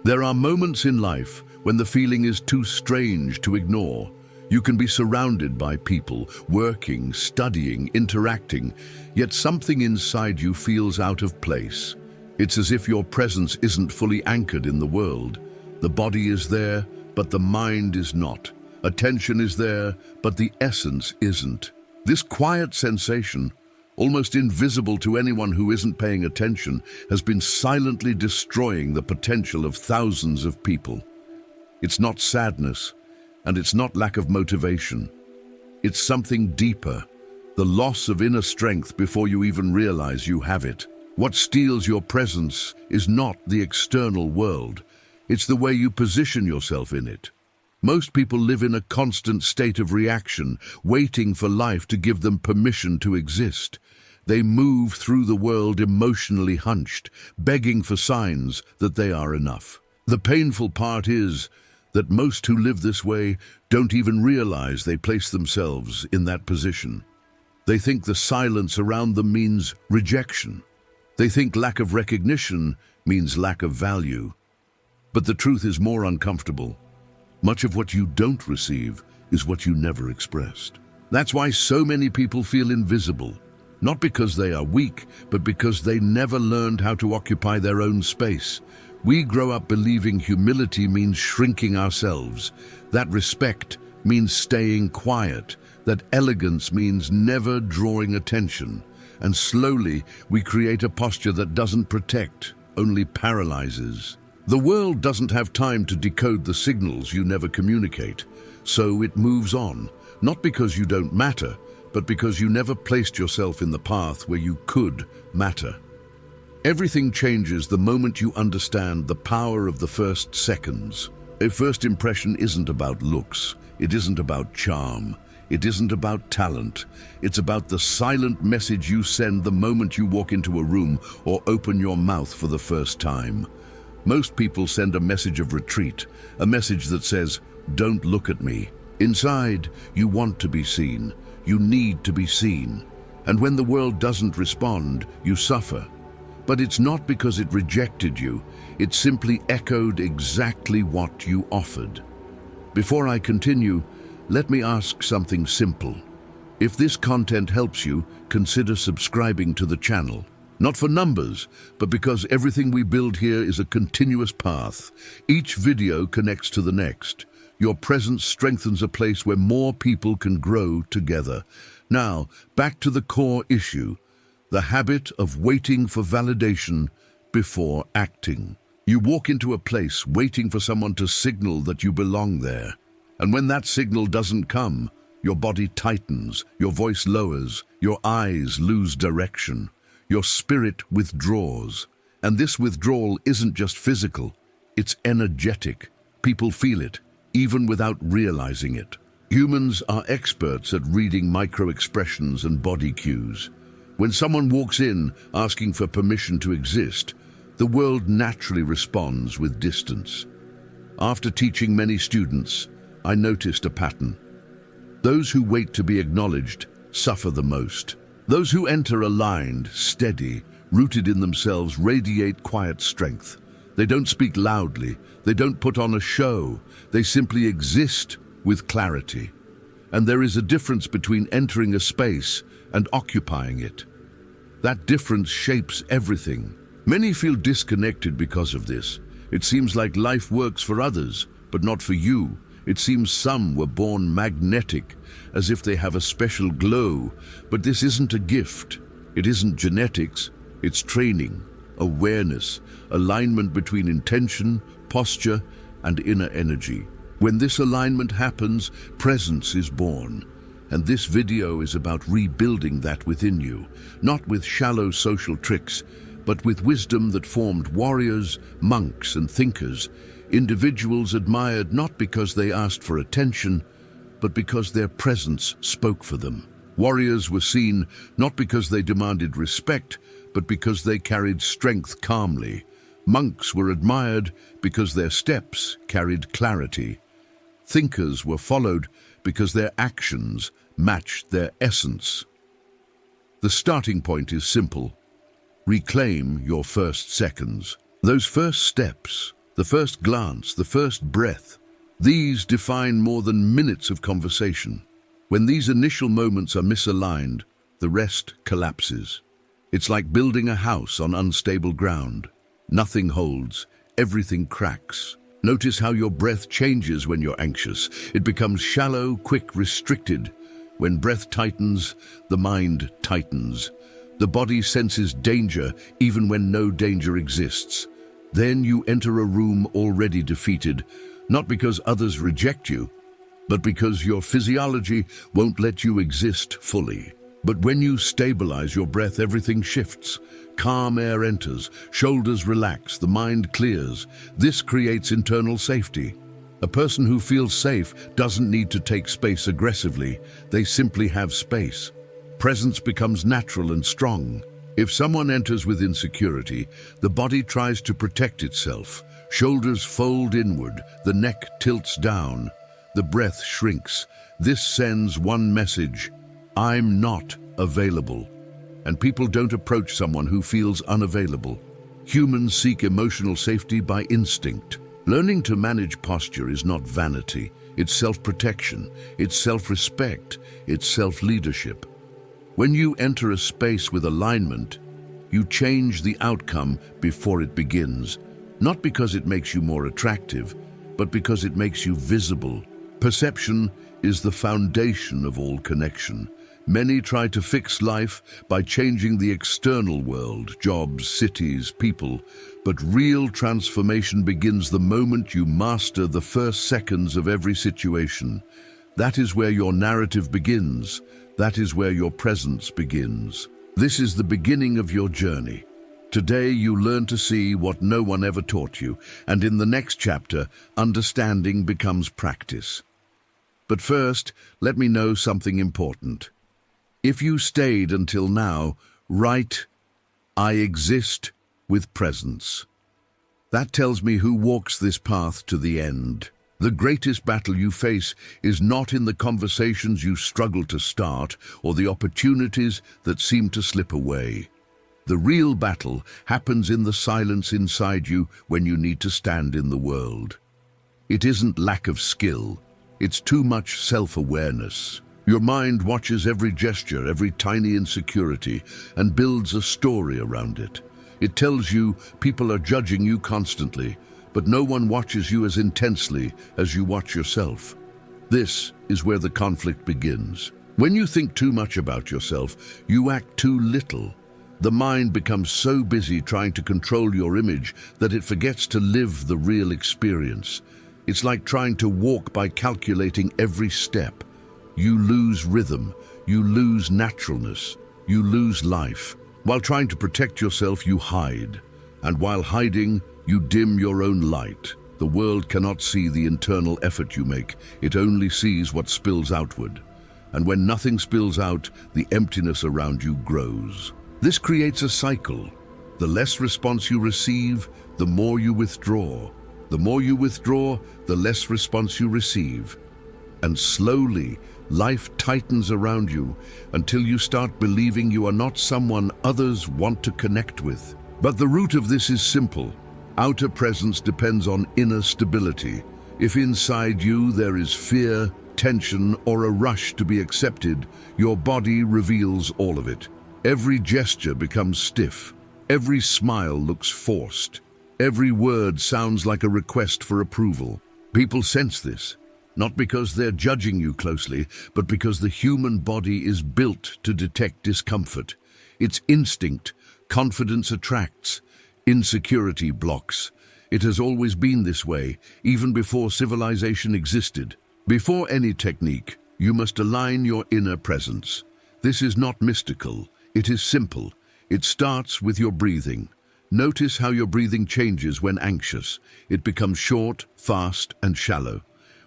There are moments in life when the feeling is too strange to ignore. You can be surrounded by people, working, studying, interacting, yet something inside you feels out of place. It's as if your presence isn't fully anchored in the world. The body is there, but the mind is not. Attention is there, but the essence isn't. This quiet sensation, almost invisible to anyone who isn't paying attention, has been silently destroying the potential of thousands of people. It's not sadness, and it's not lack of motivation. It's something deeper, the loss of inner strength before you even realize you have it. What steals your presence is not the external world, it's the way you position yourself in it. Most people live in a constant state of reaction, waiting for life to give them permission to exist. They move through the world emotionally hunched, begging for signs that they are enough. The painful part is that most who live this way don't even realize they place themselves in that position. They think the silence around them means rejection. They think lack of recognition means lack of value. But the truth is more uncomfortable. Much of what you don't receive is what you never expressed. That's why so many people feel invisible, not because they are weak, but because they never learned how to occupy their own space. We grow up believing humility means shrinking ourselves, that respect means staying quiet, that elegance means never drawing attention. And slowly, we create a posture that doesn't protect, only paralyzes. The world doesn't have time to decode the signals you never communicate, so it moves on, not because you don't matter, but because you never placed yourself in the path where you could matter. Everything changes the moment you understand the power of the first seconds. A first impression isn't about looks, it isn't about charm, it isn't about talent. It's about the silent message you send the moment you walk into a room or open your mouth for the first time. Most people send a message of retreat, a message that says, "Don't look at me." Inside, you want to be seen. You need to be seen. And when the world doesn't respond, you suffer. But it's not because it rejected you, it simply echoed exactly what you offered. Before I continue, let me ask something simple. If this content helps you, consider subscribing to the channel. Not for numbers, but because everything we build here is a continuous path. Each video connects to the next. Your presence strengthens a place where more people can grow together. Now, back to the core issue, the habit of waiting for validation before acting. You walk into a place waiting for someone to signal that you belong there. And when that signal doesn't come, your body tightens, your voice lowers, your eyes lose direction, your spirit withdraws. And this withdrawal isn't just physical, it's energetic. People feel it, even without realizing it. Humans are experts at reading micro-expressions and body cues. When someone walks in asking for permission to exist, the world naturally responds with distance. After teaching many students, I noticed a pattern. Those who wait to be acknowledged suffer the most. Those who enter aligned, steady, rooted in themselves radiate quiet strength. They don't speak loudly, they don't put on a show, they simply exist with clarity. And there is a difference between entering a space and occupying it. That difference shapes everything. Many feel disconnected because of this. It seems like life works for others, but not for you. It seems some were born magnetic, as if they have a special glow, but this isn't a gift. It isn't genetics, it's training, awareness, alignment between intention, posture, and inner energy. When this alignment happens, presence is born. And this video is about rebuilding that within you, not with shallow social tricks, but with wisdom that formed warriors, monks, and thinkers, individuals admired not because they asked for attention, but because their presence spoke for them. Warriors were seen not because they demanded respect, but because they carried strength calmly. Monks were admired because their steps carried clarity. Thinkers were followed because their actions matched their essence. The starting point is simple. Reclaim your first seconds. Those first steps, The first glance, the first breath, these define more than minutes of conversation. When these initial moments are misaligned, the rest collapses. It's like building a house on unstable ground. Nothing holds, everything cracks. Notice how your breath changes when you're anxious. It becomes shallow, quick, restricted. When breath tightens, the mind tightens. The body senses danger even when no danger exists. Then you enter a room already defeated, not because others reject you, but because your physiology won't let you exist fully. But when you stabilize your breath, everything shifts. Calm air enters, shoulders relax, the mind clears. This creates internal safety. A person who feels safe doesn't need to take space aggressively. They simply have space. Presence becomes natural and strong. If someone enters with insecurity, the body tries to protect itself. Shoulders fold inward, the neck tilts down, the breath shrinks. This sends one message: I'm not available. And people don't approach someone who feels unavailable. Humans seek emotional safety by instinct. Learning to manage posture is not vanity. It's self-protection, it's self-respect, it's self-leadership. When you enter a space with alignment, you change the outcome before it begins. Not because it makes you more attractive, but because it makes you visible. Perception is the foundation of all connection. Many try to fix life by changing the external world, jobs, cities, people. But real transformation begins the moment you master the first seconds of every situation. That is where your narrative begins. That is where your presence begins. This is the beginning of your journey. Today you learn to see what no one ever taught you, and in the next chapter, understanding becomes practice. But first, let me know something important. If you stayed until now, write, I exist with presence. That tells me who walks this path to the end. The greatest battle you face is not in the conversations you struggle to start or the opportunities that seem to slip away. The real battle happens in the silence inside you when you need to stand in the world. It isn't lack of skill, it's too much self-awareness. Your mind watches every gesture, every tiny insecurity, and builds a story around it. It tells you people are judging you constantly, but no one watches you as intensely as you watch yourself. This is where the conflict begins. When you think too much about yourself, you act too little. The mind becomes so busy trying to control your image that it forgets to live the real experience. It's like trying to walk by calculating every step. You lose rhythm, you lose naturalness, you lose life. While trying to protect yourself, you hide. And while hiding, you dim your own light. The world cannot see the internal effort you make. It only sees what spills outward. And when nothing spills out, the emptiness around you grows. This creates a cycle. The less response you receive, the more you withdraw. The more you withdraw, the less response you receive. And slowly, life tightens around you until you start believing you are not someone others want to connect with. But the root of this is simple. Outer presence depends on inner stability. If inside you there is fear, tension, or a rush to be accepted, your body reveals all of it. Every gesture becomes stiff. Every smile looks forced. Every word sounds like a request for approval. People sense this. Not because they're judging you closely, but because the human body is built to detect discomfort. It's instinct. Confidence attracts. Insecurity blocks. It has always been this way, even before civilization existed. Before any technique, you must align your inner presence. This is not mystical. It is simple. It starts with your breathing. Notice how your breathing changes when anxious. It becomes short, fast, and shallow.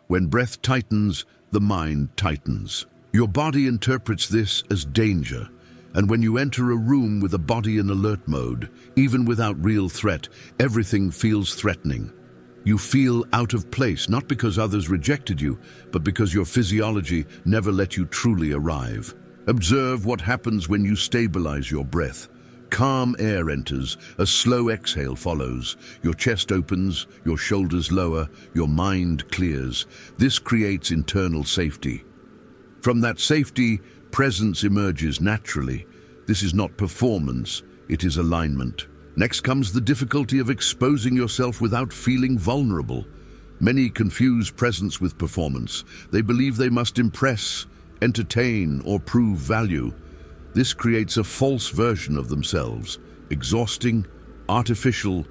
When breath tightens, the mind tightens. Your body interprets this as danger, and when you enter a room with a body in alert mode, even without real threat, everything feels threatening. You feel out of place, not because others rejected you, but because your physiology never let you truly arrive. Observe what happens when you stabilize your breath. Calm air enters, a slow exhale follows. Your chest opens, your shoulders lower, your mind clears. This creates internal safety. From that safety, presence emerges naturally. This is not performance, it is alignment. Next comes the difficulty of exposing yourself without feeling vulnerable. Many confuse presence with performance. They believe they must impress, entertain, or prove value. This creates a false version of themselves, exhausting, artificial,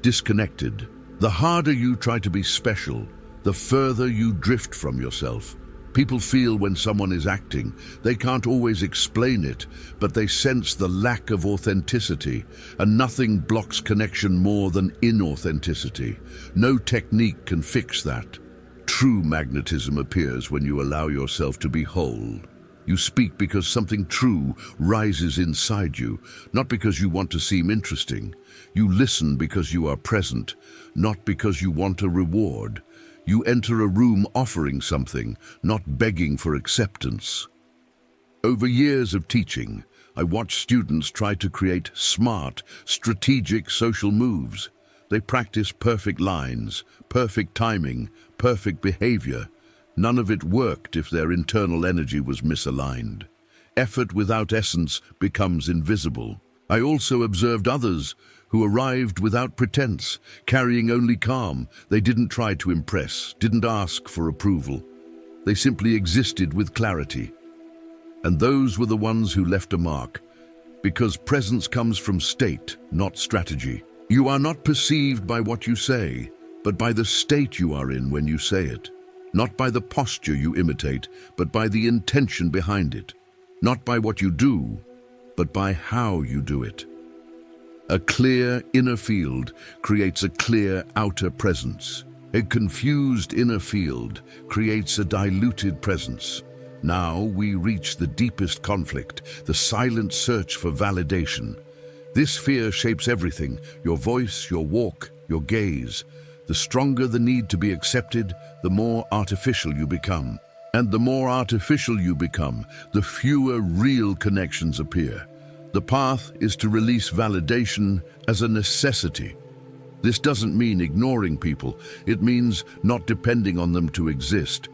disconnected. The harder you try to be special, the further you drift from yourself. People feel when someone is acting. They can't always explain it, but they sense the lack of authenticity, and nothing blocks connection more than inauthenticity. No technique can fix that. True magnetism appears when you allow yourself to be whole. You speak because something true rises inside you, not because you want to seem interesting. You listen because you are present, not because you want a reward. You enter a room offering something, not begging for acceptance. Over years of teaching, I watched students try to create smart, strategic social moves. They practice perfect lines, perfect timing, perfect behavior. None of it worked if their internal energy was misaligned. Effort without essence becomes invisible. I also observed others who arrived without pretense, carrying only calm. They didn't try to impress, didn't ask for approval. They simply existed with clarity. And those were the ones who left a mark, because presence comes from state, not strategy. You are not perceived by what you say, but by the state you are in when you say it. Not by the posture you imitate, but by the intention behind it. Not by what you do, but by how you do it. A clear inner field creates a clear outer presence. A confused inner field creates a diluted presence. Now we reach the deepest conflict, the silent search for validation. This fear shapes everything: your voice, your walk, your gaze. The stronger the need to be accepted, the more artificial you become. And the more artificial you become, the fewer real connections appear. The path is to release validation as a necessity. This doesn't mean ignoring people. It means not depending on them to exist.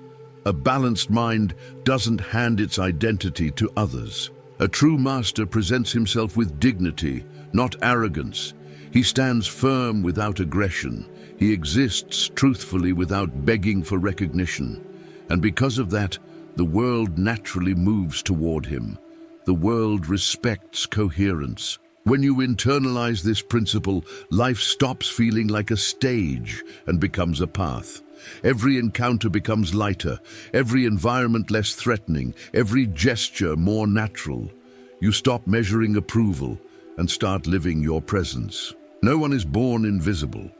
A balanced mind doesn't hand its identity to others. A true master presents himself with dignity, not arrogance. He stands firm without aggression. He exists truthfully without begging for recognition. And because of that, the world naturally moves toward him. The world respects coherence. When you internalize this principle, life stops feeling like a stage and becomes a path. Every encounter becomes lighter, every environment less threatening, every gesture more natural. You stop measuring approval and start living your presence. No one is born invisible.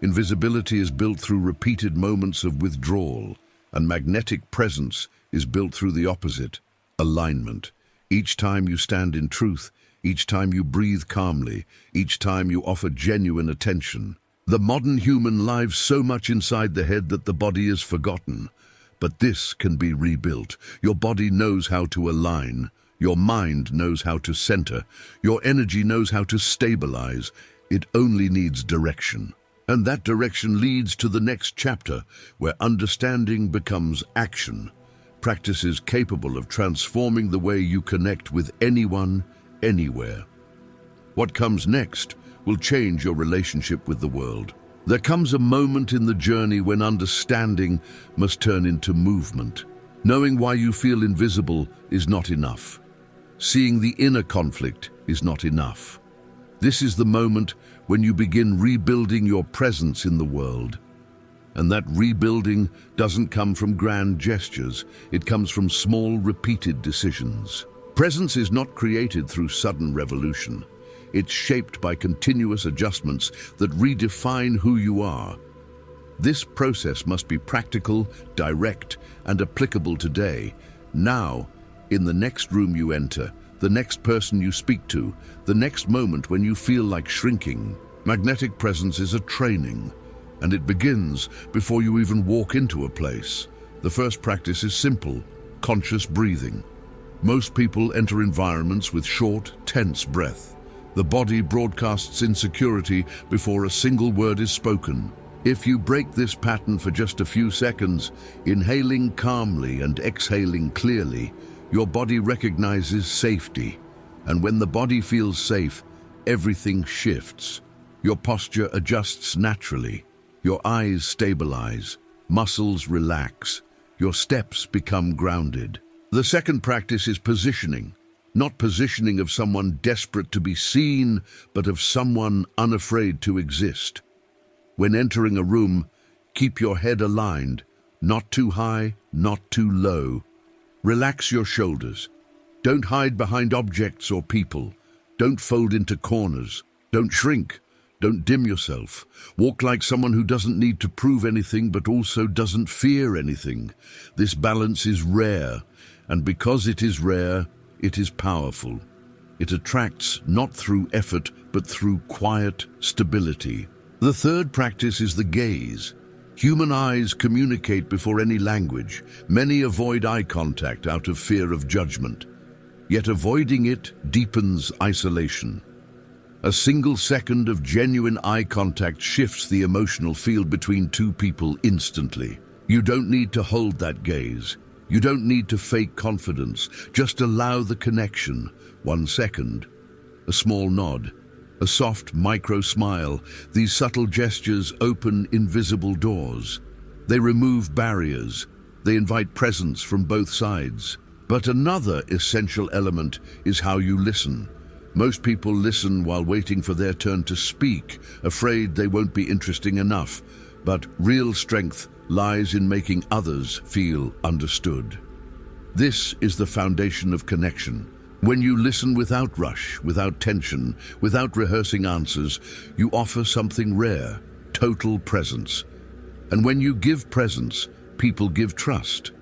Invisibility is built through repeated moments of withdrawal, and magnetic presence is built through the opposite, alignment. Each time you stand in truth, each time you breathe calmly, each time you offer genuine attention. The modern human lives so much inside the head that the body is forgotten. But this can be rebuilt. Your body knows how to align. Your mind knows how to center. Your energy knows how to stabilize. It only needs direction. And that direction leads to the next chapter, where understanding becomes action. Practices capable of transforming the way you connect with anyone, anywhere. What comes next will change your relationship with the world. There comes a moment in the journey when understanding must turn into movement. Knowing why you feel invisible is not enough. Seeing the inner conflict is not enough. This is the moment when you begin rebuilding your presence in the world. And that rebuilding doesn't come from grand gestures. It comes from small, repeated decisions. Presence is not created through sudden revolution. It's shaped by continuous adjustments that redefine who you are. This process must be practical, direct, and applicable today, now, in the next room you enter, the next person you speak to, the next moment when you feel like shrinking. Magnetic presence is a training, and it begins before you even walk into a place. The first practice is simple: conscious breathing. Most people enter environments with short, tense breath. The body broadcasts insecurity before a single word is spoken. If you break this pattern for just a few seconds, inhaling calmly and exhaling clearly, your body recognizes safety. And when the body feels safe, everything shifts. Your posture adjusts naturally. Your eyes stabilize. Muscles relax. Your steps become grounded. The second practice is positioning. Not positioning of someone desperate to be seen, but of someone unafraid to exist. When entering a room, keep your head aligned, not too high, not too low. Relax your shoulders. Don't hide behind objects or people. Don't fold into corners. Don't shrink. Don't dim yourself. Walk like someone who doesn't need to prove anything but also doesn't fear anything. This balance is rare, and because it is rare, it is powerful. It attracts not through effort, but through quiet stability. The third practice is the gaze. Human eyes communicate before any language. Many avoid eye contact out of fear of judgment. Yet avoiding it deepens isolation. A single second of genuine eye contact shifts the emotional field between two people instantly. You don't need to hold that gaze. You don't need to fake confidence. Just allow the connection. 1 second, a small nod, a soft micro smile. These subtle gestures open invisible doors. They remove barriers. They invite presence from both sides. But another essential element is how you listen. Most people listen while waiting for their turn to speak, afraid they won't be interesting enough. But real strength lies in making others feel understood. This is the foundation of connection. When you listen without rush, without tension, without rehearsing answers, you offer something rare, total presence. And when you give presence, people give trust.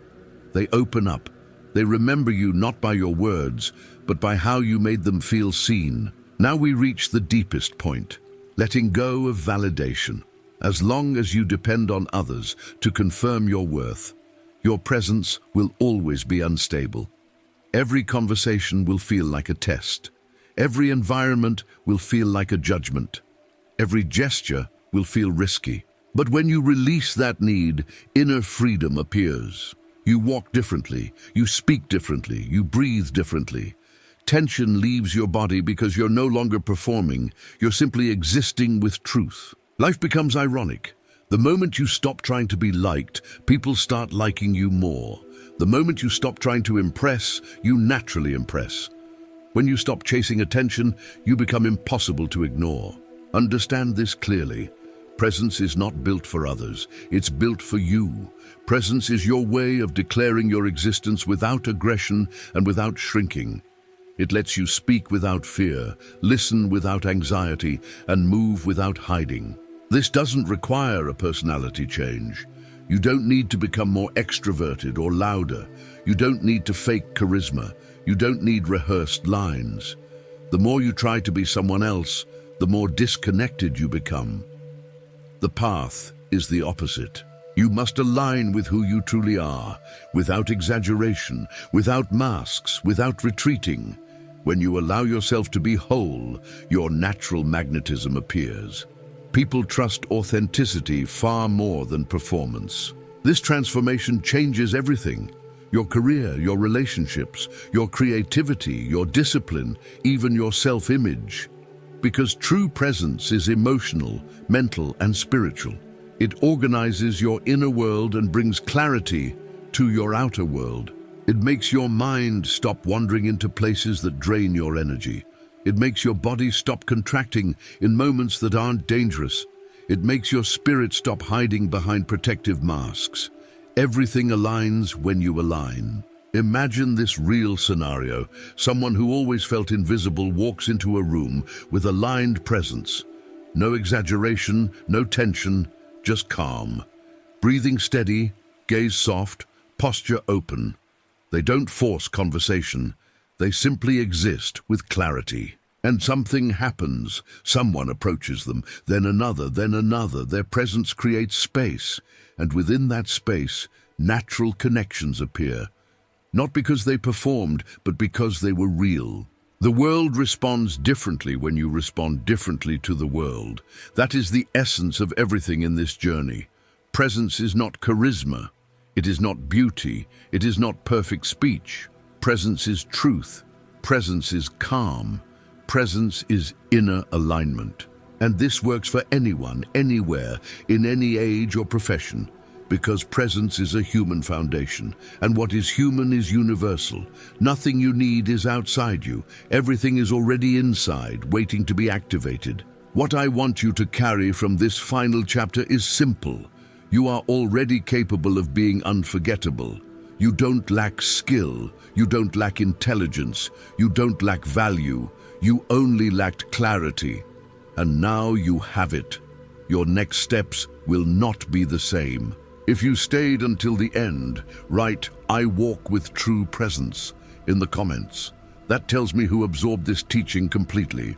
They open up. They remember you not by your words, but by how you made them feel seen. Now we reach the deepest point, letting go of validation. As long as you depend on others to confirm your worth, your presence will always be unstable. Every conversation will feel like a test. Every environment will feel like a judgment. Every gesture will feel risky. But when you release that need, inner freedom appears. You walk differently, you speak differently, you breathe differently. Tension leaves your body because you're no longer performing, you're simply existing with truth. Life becomes ironic. The moment you stop trying to be liked, people start liking you more. The moment you stop trying to impress, you naturally impress. When you stop chasing attention, you become impossible to ignore. Understand this clearly. Presence is not built for others, it's built for you. Presence is your way of declaring your existence without aggression and without shrinking. It lets you speak without fear, listen without anxiety, and move without hiding. This doesn't require a personality change. You don't need to become more extroverted or louder. You don't need to fake charisma. You don't need rehearsed lines. The more you try to be someone else, the more disconnected you become. The path is the opposite. You must align with who you truly are, without exaggeration, without masks, without retreating. When you allow yourself to be whole, your natural magnetism appears. People trust authenticity far more than performance. This transformation changes everything. Your career, your relationships, your creativity, your discipline, even your self-image. Because true presence is emotional, mental, and spiritual. It organizes your inner world and brings clarity to your outer world. It makes your mind stop wandering into places that drain your energy. It makes your body stop contracting in moments that aren't dangerous. It makes your spirit stop hiding behind protective masks. Everything aligns when you align. Imagine this real scenario. Someone who always felt invisible walks into a room with aligned presence. No exaggeration, no tension, just calm. Breathing steady, gaze soft, posture open. They don't force conversation. They simply exist with clarity. And something happens. Someone approaches them, then another, then another. Their presence creates space, and within that space, natural connections appear. Not because they performed, but because they were real. The world responds differently when you respond differently to the world. That is the essence of everything in this journey. Presence is not charisma. It is not beauty. It is not perfect speech. Presence is truth. Presence is calm. Presence is inner alignment. And this works for anyone, anywhere, in any age or profession, because presence is a human foundation, and what is human is universal. Nothing you need is outside you. Everything is already inside, waiting to be activated. What I want you to carry from this final chapter is simple. You are already capable of being unforgettable. You don't lack skill. You don't lack intelligence. You don't lack value. You only lacked clarity. And now you have it. Your next steps will not be the same. If you stayed until the end, write, "I walk with true presence," in the comments. That tells me who absorbed this teaching completely.